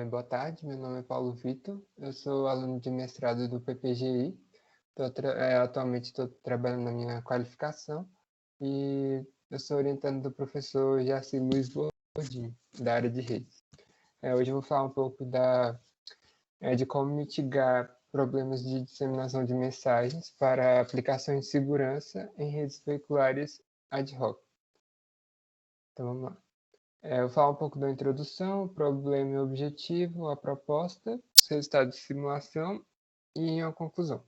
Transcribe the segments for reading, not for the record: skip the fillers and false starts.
Boa tarde, meu nome é Paulo Vitor, eu sou aluno de mestrado do PPGI, atualmente estou trabalhando na minha qualificação e eu sou orientando do professor Jaci Luiz Bordim, da área de redes. Hoje eu vou falar um pouco de como mitigar problemas de disseminação de mensagens para aplicações de segurança em redes veiculares ad hoc. Então vamos lá. Eu vou falar um pouco da introdução, o problema e o objetivo, a proposta, os resultados de simulação e a conclusão.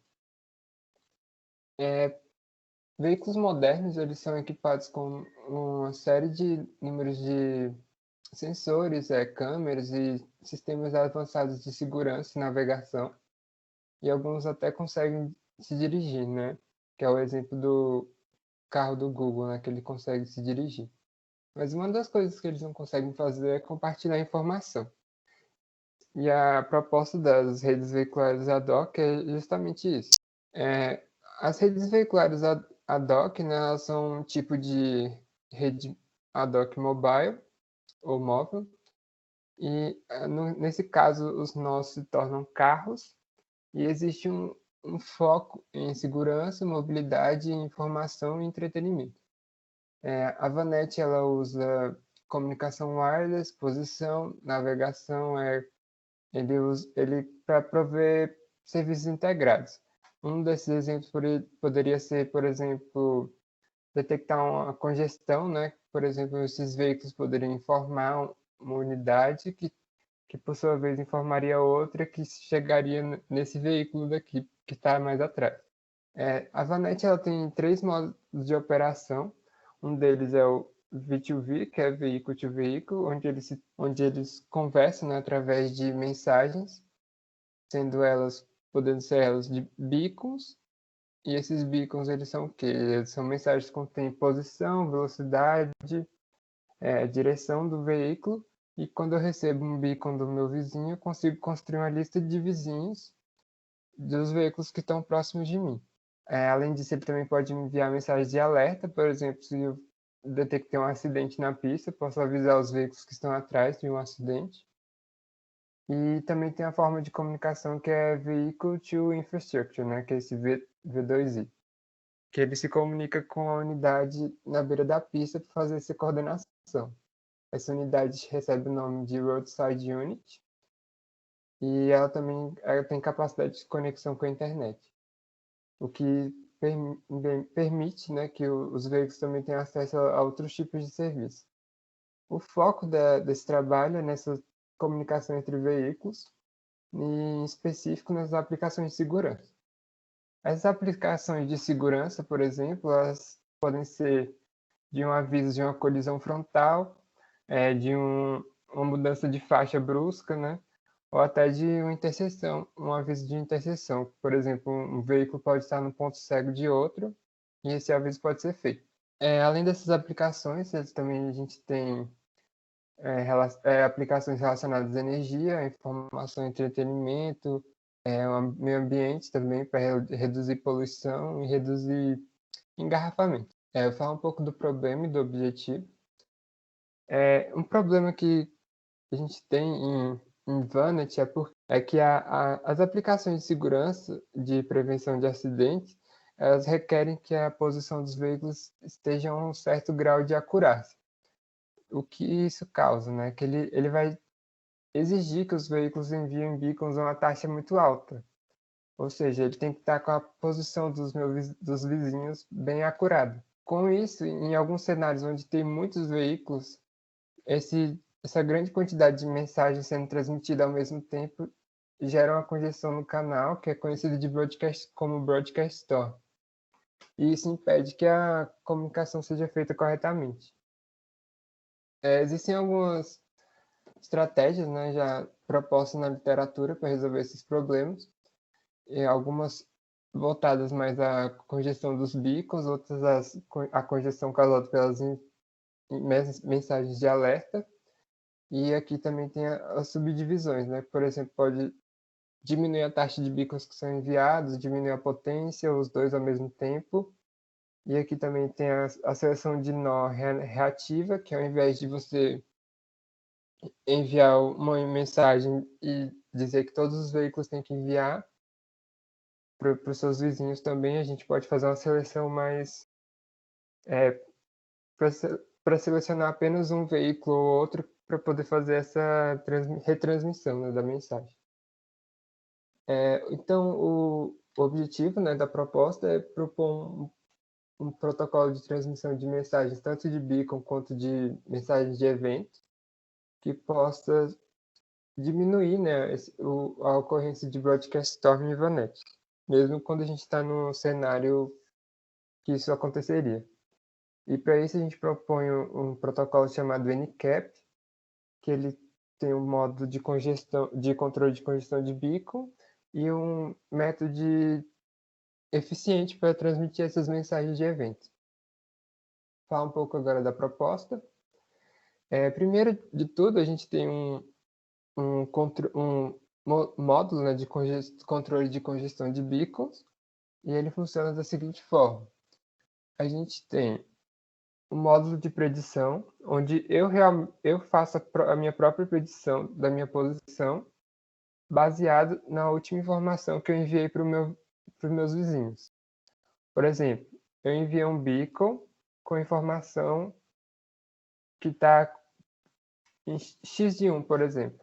Veículos modernos eles são equipados com uma série de números de sensores, câmeras e sistemas avançados de segurança e navegação, e alguns até conseguem se dirigir, né? Que é o exemplo do carro do Google, né? Que ele consegue se dirigir. Mas uma das coisas que eles não conseguem fazer é compartilhar informação. E a proposta das redes veiculares ad hoc é justamente isso. É, as redes veiculares ad hoc, né, elas são um tipo de rede ad hoc mobile ou móvel. E nesse caso, os nós se tornam carros e existe um foco em segurança, mobilidade, informação e entretenimento. A Vanet ela usa comunicação wireless, posição, navegação, ele para prover serviços integrados. Um desses exemplos poderia ser, por exemplo, detectar uma congestão, né? Por exemplo, esses veículos poderiam informar uma unidade que por sua vez informaria outra que chegaria nesse veículo daqui que está mais atrás. A Vanet ela tem três modos de operação. Um deles é o V2V, que é veículo to veículo, onde eles conversam, né, através de mensagens, podendo ser elas de beacons, e esses beacons eles são o quê? Eles são mensagens que contêm posição, velocidade, direção do veículo, e quando eu recebo um beacon do meu vizinho, eu consigo construir uma lista de vizinhos dos veículos que estão próximos de mim. Além disso, ele também pode me enviar mensagens de alerta, por exemplo, se eu detectar um acidente na pista, posso avisar os veículos que estão atrás de um acidente. E também tem a forma de comunicação que é Vehicle to Infrastructure, né, que é esse V2I, que ele se comunica com a unidade na beira da pista para fazer essa coordenação. Essa unidade recebe o nome de Roadside Unit e ela tem capacidade de conexão com a internet, o que permite, né, que os veículos também tenham acesso a outros tipos de serviço. O foco desse trabalho é nessa comunicação entre veículos, em específico nas aplicações de segurança. As aplicações de segurança, por exemplo, elas podem ser de um aviso de uma colisão frontal, uma mudança de faixa brusca, né? Ou até de uma interseção, um aviso de interseção. Por exemplo, um veículo pode estar no ponto cego de outro e esse aviso pode ser feito. Além dessas aplicações, também a gente tem aplicações relacionadas à energia, informação e entretenimento, meio ambiente também para reduzir poluição e reduzir engarrafamento. Eu vou falar um pouco do problema e do objetivo. Um problema que a gente tem em Vanet é que as aplicações de segurança de prevenção de acidentes elas requerem que a posição dos veículos esteja a um certo grau de acurácia. O que isso causa, né? Que ele vai exigir que os veículos enviem beacons a uma taxa muito alta. Ou seja, ele tem que estar com a posição dos vizinhos bem acurada. Com isso, em alguns cenários onde tem muitos veículos, essa grande quantidade de mensagens sendo transmitida ao mesmo tempo gera uma congesção no canal, que é conhecido como broadcast store. E isso impede que a comunicação seja feita corretamente. Existem algumas estratégias, né, já propostas na literatura para resolver esses problemas, e algumas voltadas mais à congestão dos bicos, outras à congestão causada pelas mensagens de alerta, e aqui também tem as subdivisões, né? Por exemplo, pode diminuir a taxa de bicos que são enviados, diminuir a potência, os dois ao mesmo tempo. E aqui também tem a seleção de nó reativa, que ao invés de você enviar uma mensagem e dizer que todos os veículos têm que enviar para os seus vizinhos também, a gente pode fazer uma seleção mais para selecionar apenas um veículo ou outro para poder fazer essa retransmissão, né, da mensagem. Então, o objetivo, né, da proposta é propor um protocolo de transmissão de mensagens, tanto de beacon quanto de mensagens de evento, que possa diminuir, né, a ocorrência de broadcast storm e VANET, mesmo quando a gente está num cenário que isso aconteceria. E para isso a gente propõe um protocolo chamado NCAP, que ele tem um modo de controle de congestão de beacon e um método eficiente para transmitir essas mensagens de evento. Falar um pouco agora da proposta. Primeiro de tudo, a gente tem um módulo, né, de controle de congestão de beacons, e ele funciona da seguinte forma. A gente tem um módulo de predição, onde eu faço a minha própria predição da minha posição, baseado na última informação que eu enviei para os meus vizinhos. Por exemplo, eu enviei um beacon com informação que está em X de 1, por exemplo.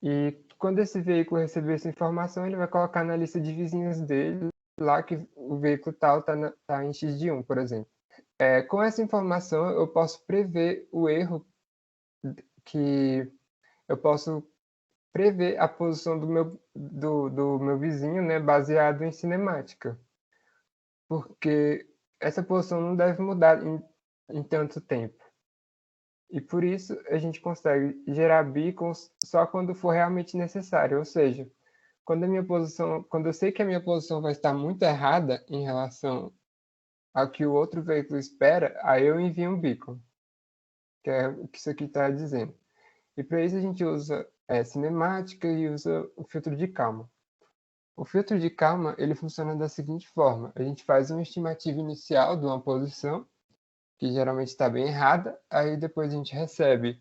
E quando esse veículo receber essa informação, ele vai colocar na lista de vizinhos dele lá que o veículo tal está em X de 1, por exemplo. Com essa informação, eu posso prever o erro que eu posso prever a posição do meu vizinho, né, baseado em cinemática. Porque essa posição não deve mudar em tanto tempo. E por isso a gente consegue gerar beacons só quando for realmente necessário. Ou seja, quando eu sei que a minha posição vai estar muito errada em relação ao que o outro veículo espera, aí eu envio um beacon, que é o que isso aqui está dizendo. E para isso a gente usa cinemática e usa o filtro de calma. O filtro de calma ele funciona da seguinte forma: a gente faz uma estimativa inicial de uma posição, que geralmente está bem errada, aí depois a gente recebe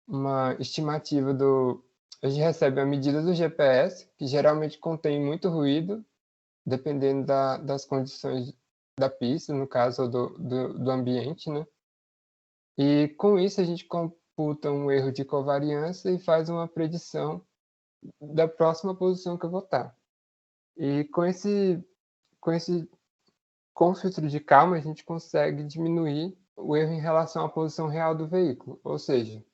uma estimativa a gente recebe a medida do GPS, que geralmente contém muito ruído, dependendo das condições da pista, no caso do ambiente, né? E com isso a gente computa um erro de covariância e faz uma predição da próxima posição que eu vou estar. E com o filtro de calma, a gente consegue diminuir o erro em relação à posição real do veículo. Ou seja,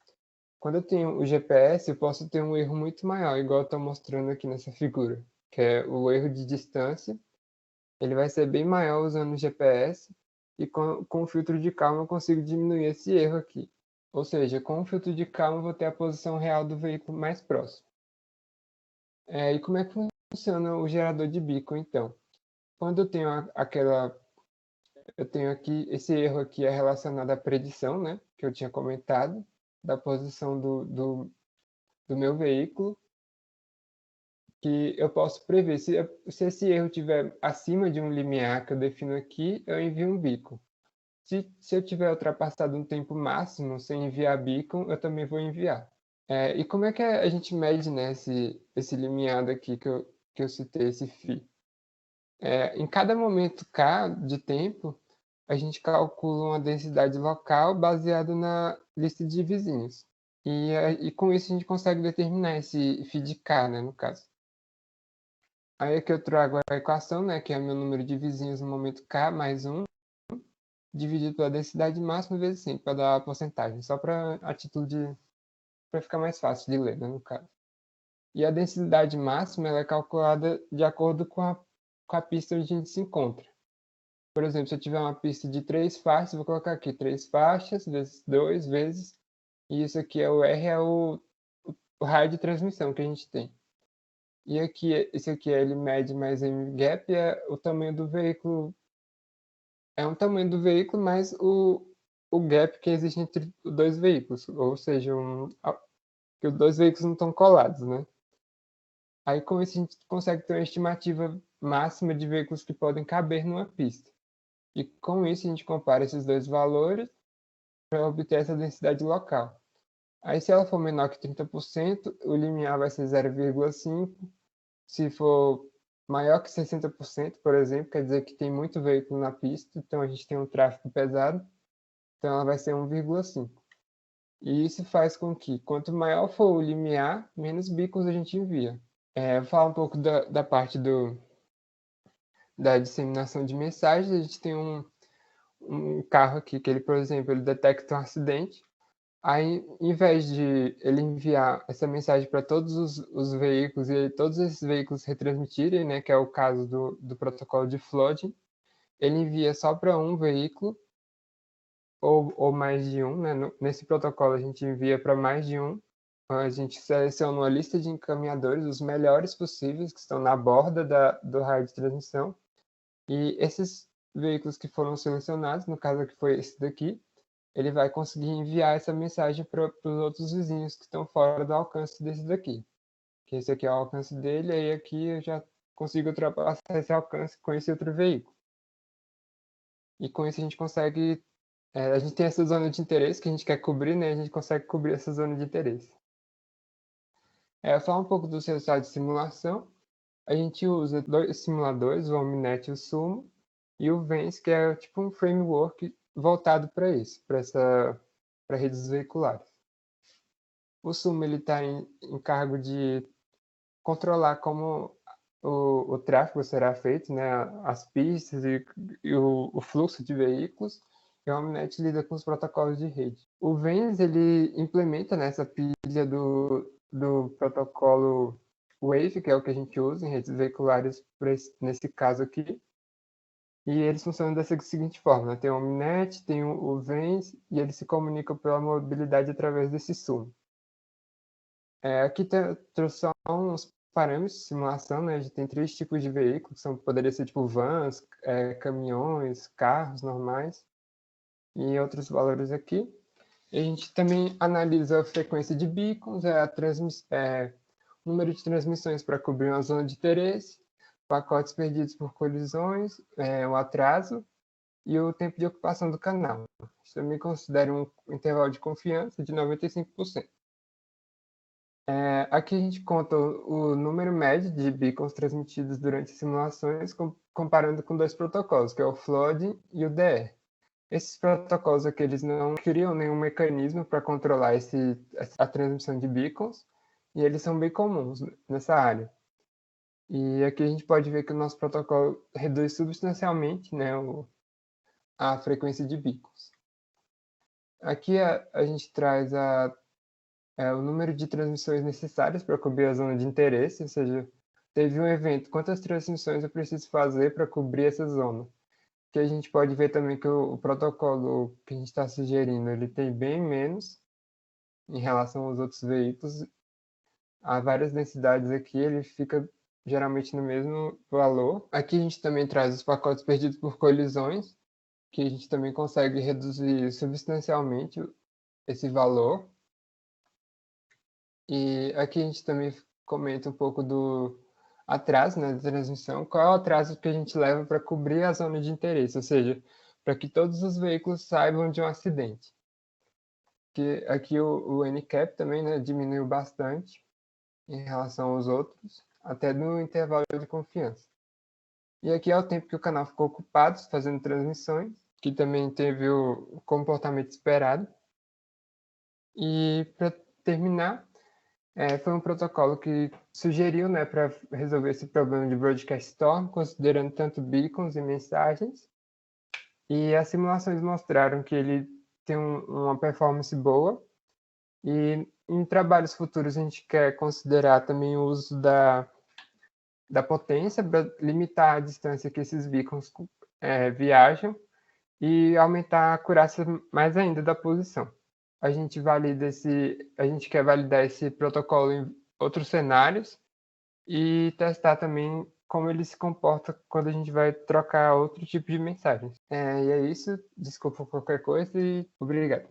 quando eu tenho o GPS, eu posso ter um erro muito maior, igual eu estou mostrando aqui nessa figura, que é o erro de distância. Ele vai ser bem maior usando o GPS, e com o filtro de calma eu consigo diminuir esse erro aqui. Ou seja, com o filtro de calma eu vou ter a posição real do veículo mais próximo. E como é que funciona o gerador de beacon, então? Quando eu tenho eu tenho aqui, esse erro aqui é relacionado à predição, né, que eu tinha comentado, da posição do meu veículo, que eu posso prever. Se esse erro estiver acima de um limiar que eu defino aqui, eu envio um beacon. Se eu tiver ultrapassado um tempo máximo sem enviar beacon, eu também vou enviar. E como é que a gente mede, né, esse limiar aqui que eu citei, esse φ? Em cada momento K de tempo, a gente calcula uma densidade local baseada na lista de vizinhos. E com isso a gente consegue determinar esse φ de K, né, no caso. Aí aqui eu trago a equação, né, que é o meu número de vizinhos no momento K mais 1, dividido pela densidade máxima vezes 5, para dar a porcentagem, só para a título para ficar mais fácil de ler, né, no caso. E a densidade máxima ela é calculada de acordo com a pista onde a gente se encontra. Por exemplo, se eu tiver uma pista de 3 faixas, vou colocar aqui 3 faixas, vezes 2, vezes... E isso aqui o R, é o raio de transmissão que a gente tem. E aqui, esse aqui é L médio mais M gap, é o tamanho do veículo. É um tamanho do veículo mais o gap que existe entre os dois veículos. Ou seja, que os dois veículos não estão colados, né? Aí com isso a gente consegue ter uma estimativa máxima de veículos que podem caber numa pista. E com isso a gente compara esses dois valores para obter essa densidade local. Aí, se ela for menor que 30%, o limiar vai ser 0,5. Se for maior que 60%, por exemplo, quer dizer que tem muito veículo na pista, então a gente tem um tráfego pesado, então ela vai ser 1,5. E isso faz com que, quanto maior for o limiar, menos beacons a gente envia. Vou falar um pouco da parte da disseminação de mensagens. A gente tem um carro aqui que ele, por exemplo, ele detecta um acidente. Aí, em vez de ele enviar essa mensagem para todos os veículos e todos esses veículos retransmitirem, né, que é o caso do protocolo de flooding, ele envia só para um veículo ou mais de um, né? Nesse protocolo a gente envia para mais de um. A gente seleciona uma lista de encaminhadores, os melhores possíveis, que estão na borda do raio de transmissão. E esses veículos que foram selecionados, no caso aqui foi esse daqui, ele vai conseguir enviar essa mensagem para os outros vizinhos que estão fora do alcance desse daqui. Que esse aqui é o alcance dele, aí aqui eu já consigo ultrapassar esse alcance com esse outro veículo. E com isso a gente consegue... a gente tem essa zona de interesse que a gente quer cobrir, né? A gente consegue cobrir essa zona de interesse. Falar um pouco dos resultados de simulação. A gente usa dois simuladores, o Omninet e o Sumo, e o Vence, que é tipo um framework voltado para isso, para redes veiculares. O Sumo está em cargo de controlar como o tráfego será feito, né, as pistas e o fluxo de veículos, e o Omninet lida com os protocolos de rede. O Vence, ele implementa nessa pilha do protocolo Wave, que é o que a gente usa em redes veiculares nesse caso aqui. E eles funcionam dessa seguinte forma, né? Tem o Omninet, tem o Vence, e eles se comunicam pela mobilidade através desse Sumo. Aqui trouxe só uns parâmetros de simulação, né? A gente tem 3 tipos de veículos, poderia ser tipo vans, caminhões, carros normais, e outros valores aqui. E a gente também analisa a frequência de beacons, número de transmissões para cobrir uma zona de interesse, pacotes perdidos por colisões, o atraso e o tempo de ocupação do canal. A gente também considera um intervalo de confiança de 95%. Aqui a gente conta o número médio de beacons transmitidos durante simulações, comparando com 2 protocolos, que é o Flood e o DR. Esses protocolos aqui, eles não criam nenhum mecanismo para controlar a transmissão de beacons, e eles são bem comuns nessa área. E aqui a gente pode ver que o nosso protocolo reduz substancialmente, né, a frequência de beacons. Aqui a gente traz o número de transmissões necessárias para cobrir a zona de interesse, ou seja, teve um evento, quantas transmissões eu preciso fazer para cobrir essa zona? Que a gente pode ver também que o protocolo que a gente está sugerindo, ele tem bem menos em relação aos outros veículos. Há várias densidades aqui, ele fica geralmente no mesmo valor. Aqui a gente também traz os pacotes perdidos por colisões, que a gente também consegue reduzir substancialmente esse valor. E aqui a gente também comenta um pouco do atraso, né, da transmissão. Qual é o atraso que a gente leva para cobrir a zona de interesse, ou seja, para que todos os veículos saibam de um acidente. Que aqui o NCAP também, né, diminuiu bastante em relação aos outros, até no intervalo de confiança. E aqui é o tempo que o canal ficou ocupado fazendo transmissões, que também teve o comportamento esperado. E para terminar, foi um protocolo que sugeriu, né, para resolver esse problema de broadcast storm, considerando tanto beacons e mensagens. E as simulações mostraram que ele tem uma performance boa. E em trabalhos futuros a gente quer considerar também o uso da potência para limitar a distância que esses beacons viajam e aumentar a acurácia mais ainda da posição. A gente quer validar esse protocolo em outros cenários e testar também como ele se comporta quando a gente vai trocar outro tipo de mensagens. E é isso. Desculpa qualquer coisa e obrigado.